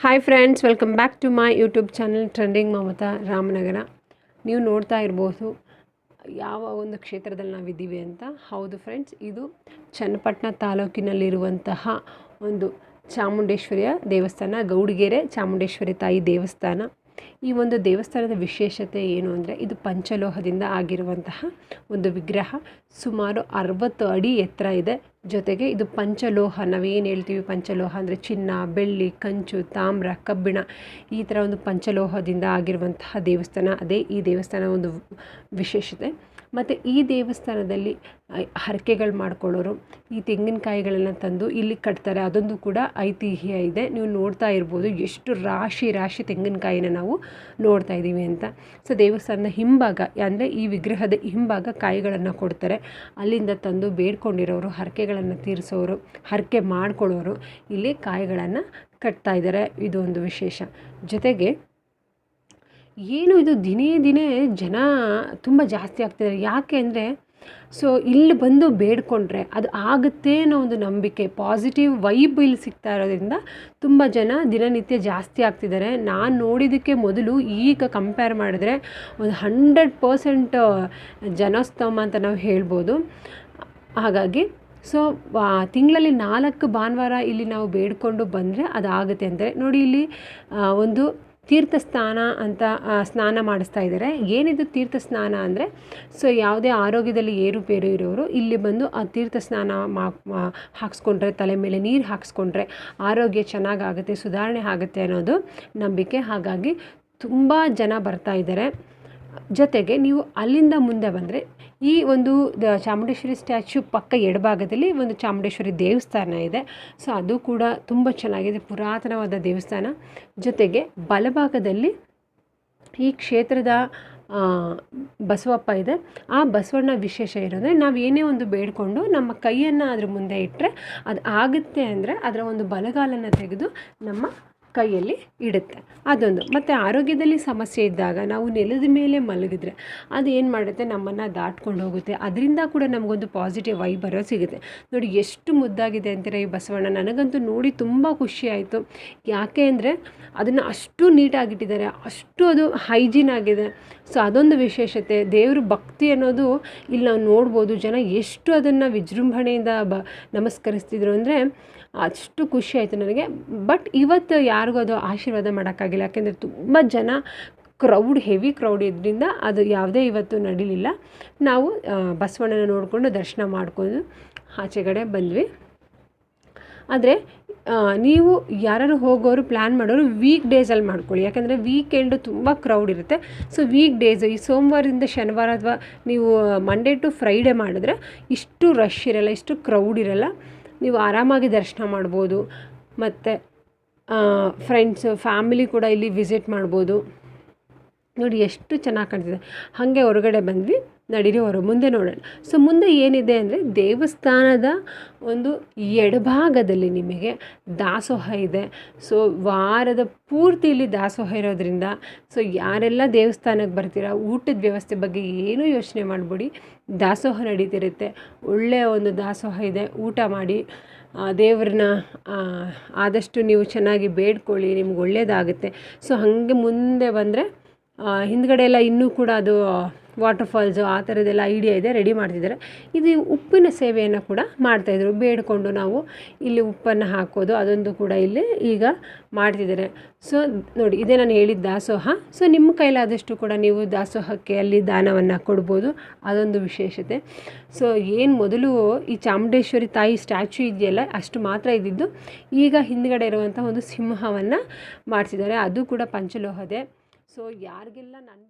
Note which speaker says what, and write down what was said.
Speaker 1: Hi friends, welcome back to my YouTube channel trending Mamata Ramanagara. ನೀವು ನೋಡ್ತಾ ಇರ್ಬೋದು ಯಾವ ಒಂದು ಕ್ಷೇತ್ರದಲ್ಲಿ ನಾವಿದ್ದೀವಿ ಅಂತ. ಹೌದು ಫ್ರೆಂಡ್ಸ್, ಇದು ಚನ್ನಪಟ್ಟಣ ತಾಲೂಕಿನಲ್ಲಿರುವಂತಹ ಒಂದು ಚಾಮುಂಡೇಶ್ವರಿಯ ದೇವಸ್ಥಾನ, ಗೌಡಿಗೆರೆ ಚಾಮುಂಡೇಶ್ವರಿ ತಾಯಿ ದೇವಸ್ಥಾನ. ಈ ಒಂದು ದೇವಸ್ಥಾನದ ವಿಶೇಷತೆ ಏನು ಅಂದರೆ, ಇದು ಪಂಚಲೋಹದಿಂದ ಆಗಿರುವಂತಹ ಒಂದು ವಿಗ್ರಹ. ಸುಮಾರು 60 ಅಡಿ ಎತ್ತರ ಇದೆ. ಜೊತೆಗೆ ಇದು ಪಂಚಲೋಹ, ನಾವೇನು ಹೇಳ್ತೀವಿ ಪಂಚಲೋಹ ಅಂದರೆ ಚಿನ್ನ, ಬೆಳ್ಳಿ, ಕಂಚು, ತಾಮ್ರ, ಕಬ್ಬಿಣ, ಈ ಥರ ಒಂದು ಪಂಚಲೋಹದಿಂದ ಆಗಿರುವಂತಹ ದೇವಸ್ಥಾನ. ಅದೇ ಈ ದೇವಸ್ಥಾನ ಒಂದು ವಿಶೇಷತೆ. ಮತ್ತು ಈ ದೇವಸ್ಥಾನದಲ್ಲಿ ಹರಕೆಗಳು ಮಾಡ್ಕೊಳ್ಳೋರು ಈ ತೆಂಗಿನಕಾಯಿಗಳನ್ನು ತಂದು ಇಲ್ಲಿ ಕಟ್ತಾರೆ. ಅದೊಂದು ಕೂಡ ಐತಿಹ್ಯ ಇದೆ. ನೀವು ನೋಡ್ತಾ ಇರ್ಬೋದು ಎಷ್ಟು ರಾಶಿ ರಾಶಿ ತೆಂಗಿನಕಾಯಿನ ನಾವು ನೋಡ್ತಾ ಇದ್ದೀವಿ ಅಂತ. ಸೊ ದೇವಸ್ಥಾನದ ಹಿಂಭಾಗ ಅಂದರೆ ಈ ವಿಗ್ರಹದ ಹಿಂಭಾಗ ಕಾಯಿಗಳನ್ನು ಕೊಡ್ತಾರೆ. ಅಲ್ಲಿಂದ ತಂದು ಬೇಡ್ಕೊಂಡಿರೋರು, ಹರಕೆಗಳನ್ನು ತೀರಿಸೋರು, ಹರಕೆ ಮಾಡ್ಕೊಳ್ಳೋರು ಇಲ್ಲಿ ಕಾಯಿಗಳನ್ನು ಕಟ್ತಾ ಇದ್ದಾರೆ. ಇದು ಒಂದು ವಿಶೇಷ. ಜೊತೆಗೆ ಏನು ಇದು ದಿನೇ ದಿನೇ ಜನ ತುಂಬ ಜಾಸ್ತಿ ಆಗ್ತಿದ್ದಾರೆ. ಯಾಕೆ ಅಂದರೆ, ಸೊ ಇಲ್ಲಿ ಬಂದು ಬೇಡ್ಕೊಂಡ್ರೆ ಅದು ಆಗುತ್ತೆ ಅನ್ನೋ ಒಂದು ನಂಬಿಕೆ, ಪಾಸಿಟಿವ್ ವೈಬ್ ಇಲ್ಲಿ ಸಿಗ್ತಾ ಇರೋದ್ರಿಂದ ತುಂಬ ಜನ ದಿನನಿತ್ಯ ಜಾಸ್ತಿ ಆಗ್ತಿದ್ದಾರೆ. ನಾನು ನೋಡಿದ್ದಕ್ಕೆ ಮೊದಲು ಈಗ ಕಂಪೇರ್ ಮಾಡಿದ್ರೆ ಒಂದು 100% ಜನಸ್ತೋಮ ಅಂತ ನಾವು ಹೇಳ್ಬೋದು. ಹಾಗಾಗಿ ಸೊ ತಿಂಗಳಲ್ಲಿ 4 ಭಾನುವಾರ ಇಲ್ಲಿ ನಾವು ಬೇಡ್ಕೊಂಡು ಬಂದರೆ ಅದಾಗುತ್ತೆ ಅಂದರೆ ನೋಡಿ. ಇಲ್ಲಿ ಒಂದು ತೀರ್ಥ ಸ್ನಾನ ಅಂತ ಸ್ನಾನ ಮಾಡಿಸ್ತಾ ಇದ್ದಾರೆ. ಏನಿದು ತೀರ್ಥ ಸ್ನಾನ ಅಂದರೆ, ಸೊ ಯಾವುದೇ ಆರೋಗ್ಯದಲ್ಲಿ ಏರುಪೇರು ಇರೋರು ಇಲ್ಲಿ ಬಂದು ಆ ತೀರ್ಥ ಸ್ನಾನ ಹಾಕ್ಸ್ಕೊಂಡ್ರೆ, ತಲೆ ಮೇಲೆ ನೀರು ಹಾಕ್ಸ್ಕೊಂಡ್ರೆ ಆರೋಗ್ಯ ಚೆನ್ನಾಗಾಗುತ್ತೆ, ಸುಧಾರಣೆ ಆಗುತ್ತೆ ಅನ್ನೋದು ನಂಬಿಕೆ. ಹಾಗಾಗಿ ತುಂಬ ಜನ ಬರ್ತಾ ಇದ್ದಾರೆ. ಜೊತೆಗೆ ನೀವು ಅಲ್ಲಿಂದ ಮುಂದೆ ಬಂದರೆ ಈ ಒಂದು ಚಾಮುಂಡೇಶ್ವರಿ ಸ್ಟ್ಯಾಚ್ಯೂ ಪಕ್ಕ ಎಡಭಾಗದಲ್ಲಿ ಒಂದು ಚಾಮುಂಡೇಶ್ವರಿ ದೇವಸ್ಥಾನ ಇದೆ. ಸೊ ಅದು ಕೂಡ ತುಂಬ ಚೆನ್ನಾಗಿದೆ, ಪುರಾತನವಾದ ದೇವಸ್ಥಾನ. ಜೊತೆಗೆ ಬಲಭಾಗದಲ್ಲಿ ಈ ಕ್ಷೇತ್ರದ ಬಸವಪ್ಪ ಇದೆ. ಆ ಬಸವಣ್ಣ ವಿಶೇಷ ಇರೋದ್ರೆ, ನಾವು ಏನೇ ಒಂದು ಬೇಡಿಕೊಂಡು ನಮ್ಮ ಕೈಯನ್ನು ಅದ್ರ ಮುಂದೆ ಇಟ್ಟರೆ ಅದು ಆಗುತ್ತೆ ಅಂದರೆ ಅದರ ಒಂದು ಬಲಗಾಲನ್ನು ತೆಗೆದು ನಮ್ಮ ಕೈಯಲ್ಲಿ ಇಡುತ್ತೆ. ಅದೊಂದು. ಮತ್ತು ಆರೋಗ್ಯದಲ್ಲಿ ಸಮಸ್ಯೆ ಇದ್ದಾಗ ನಾವು ನೆಲದ ಮೇಲೆ ಮಲಗಿದ್ರೆ ಅದು ಏನು ಮಾಡುತ್ತೆ, ನಮ್ಮನ್ನು ದಾಟ್ಕೊಂಡು ಹೋಗುತ್ತೆ. ಅದರಿಂದ ಕೂಡ ನಮಗೊಂದು ಪಾಸಿಟಿವ್ ವೈಬ್ ಬರೋ ಸಿಗುತ್ತೆ. ನೋಡಿ ಎಷ್ಟು ಮುದ್ದಾಗಿದೆ ಅಂತೀರ ಈ ಬಸವಣ್ಣ. ನನಗಂತೂ ನೋಡಿ ತುಂಬ ಖುಷಿ ಆಯಿತು. ಯಾಕೆ ಅಂದರೆ ಅದನ್ನು ಅಷ್ಟು ನೀಟಾಗಿಟ್ಟಿದ್ದಾರೆ, ಅಷ್ಟು ಅದು ಹೈಜೀನ್ ಆಗಿದೆ. ಸೊ ಅದೊಂದು ವಿಶೇಷತೆ. ದೇವ್ರ ಭಕ್ತಿ ಅನ್ನೋದು ಇಲ್ಲಿ ನಾವು ನೋಡ್ಬೋದು. ಜನ ಎಷ್ಟು ಅದನ್ನು ವಿಜೃಂಭಣೆಯಿಂದ ನಮಸ್ಕರಿಸ್ತಿದ್ರು ಅಂದರೆ ಅಷ್ಟು ಖುಷಿ ಆಯಿತು ನನಗೆ. ಬಟ್ ಇವತ್ತು ಯಾರಿಗೂ ಅದು ಆಶೀರ್ವಾದ ಮಾಡೋಕ್ಕಾಗಿಲ್ಲ. ಯಾಕೆಂದರೆ ತುಂಬ ಜನ, ಹೆವಿ ಕ್ರೌಡ್ ಇದ್ರಿಂದ ಅದು ಯಾವುದೇ ಇವತ್ತು ನಡೀಲಿಲ್ಲ. ನಾವು ಬಸವಣ್ಣನ ನೋಡಿಕೊಂಡು ದರ್ಶನ ಮಾಡ್ಕೊಂಡು ಆಚೆಗಡೆ ಬಂದ್ವಿ. ಆದರೆ ನೀವು ಯಾರು ಹೋಗೋರು, ಪ್ಲ್ಯಾನ್ ಮಾಡೋರು ವೀಕ್ ಡೇಸಲ್ಲಿ ಮಾಡ್ಕೊಳ್ಳಿ. ಯಾಕಂದರೆ ವೀಕೆಂಡು ತುಂಬ ಕ್ರೌಡ್ ಇರುತ್ತೆ. ಸೊ ವೀಕ್ ಡೇಸ್, ಈ ಸೋಮವಾರದಿಂದ ಶನಿವಾರ ಅಥವಾ ನೀವು ಮಂಡೇ ಟು ಫ್ರೈಡೇ ಮಾಡಿದ್ರೆ ಇಷ್ಟು ರಶ್ ಇರಲ್ಲ, ಇಷ್ಟು ಕ್ರೌಡ್ ಇರಲ್ಲ. ನೀವು ಆರಾಮಾಗಿ ದರ್ಶನ ಮಾಡ್ಬೋದು. ಮತ್ತು ಫ್ರೆಂಡ್ಸು, ಫ್ಯಾಮಿಲಿ ಕೂಡ ಇಲ್ಲಿ ವಿಸಿಟ್ ಮಾಡ್ಬೋದು. ನೋಡಿ ಎಷ್ಟು ಚೆನ್ನಾಗಿ ಕಾಣ್ತಿದೆ. ಹಾಗೆ ಹೊರಗಡೆ ಬಂದ್ವಿ, ನಡೀರಿ ಮುಂದೆ ನೋಡೋಣ. ಸೊ ಮುಂದೆ ಏನಿದೆ ಅಂದರೆ, ದೇವಸ್ಥಾನದ ಒಂದು ಎಡಭಾಗದಲ್ಲಿ ನಿಮಗೆ ದಾಸೋಹ ಇದೆ. ಸೊ ವಾರದ ಪೂರ್ತಿ ಇಲ್ಲಿ ದಾಸೋಹ ಇರೋದ್ರಿಂದ ಸೊ ಯಾರೆಲ್ಲ ದೇವಸ್ಥಾನಕ್ಕೆ ಬರ್ತೀರಾ, ಊಟದ ವ್ಯವಸ್ಥೆ ಬಗ್ಗೆ ಏನೂ ಯೋಚನೆ ಮಾಡಬೇಡಿ. ದಾಸೋಹ ನಡೀತಿರುತ್ತೆ. ಒಳ್ಳೆಯ ಒಂದು ದಾಸೋಹ ಇದೆ. ಊಟ ಮಾಡಿ ದೇವ್ರನ್ನ ಆದಷ್ಟು ನೀವು ಚೆನ್ನಾಗಿ ಬೇಡ್ಕೊಳ್ಳಿ, ನಿಮ್ಗೆ ಒಳ್ಳೆಯದಾಗುತ್ತೆ. ಸೊ ಹಾಗೆ ಮುಂದೆ ಬಂದರೆ ಹಿಂದ್ಗಡೆ ಎಲ್ಲ ಇನ್ನೂ ಕೂಡ ಅದು ವಾಟರ್ಫಾಲ್ಸು ಆ ಥರದ್ದೆಲ್ಲ ಐಡಿಯಾ ಇದೆ, ರೆಡಿ ಮಾಡ್ತಿದ್ದಾರೆ. ಇದು ಉಪ್ಪಿನ ಸೇವೆಯನ್ನು ಕೂಡ ಮಾಡ್ತಾಯಿದ್ರು. ಬೇಡಿಕೊಂಡು ನಾವು ಇಲ್ಲಿ ಉಪ್ಪನ್ನು ಹಾಕೋದು, ಅದೊಂದು ಕೂಡ ಇಲ್ಲಿ ಈಗ ಮಾಡ್ತಿದ್ದಾರೆ. ಸೊ ನೋಡಿ, ಇದೇ ನಾನು ಹೇಳಿದ ದಾಸೋಹ. ಸೊ ನಿಮ್ಮ ಕೈಲಾದಷ್ಟು ಕೂಡ ನೀವು ದಾಸೋಹಕ್ಕೆ ಅಲ್ಲಿ ದಾನವನ್ನು ಕೊಡ್ಬೋದು. ಅದೊಂದು ವಿಶೇಷತೆ. ಸೊ ಏನು ಮೊದಲು ಈ ಚಾಮುಂಡೇಶ್ವರಿ ತಾಯಿ ಸ್ಟ್ಯಾಚ್ಯೂ ಇದೆಯಲ್ಲ, ಅಷ್ಟು ಮಾತ್ರ ಇದ್ದಿದ್ದು. ಈಗ ಹಿಂದ್ಗಡೆ ಇರುವಂಥ ಒಂದು ಸಿಂಹವನ್ನು ಮಾಡ್ತಿದ್ದಾರೆ. ಅದು ಕೂಡ ಪಂಚಲೋಹದೇ. ಸೊ ಯಾರಿಗೆಲ್ಲ ನನ್ನ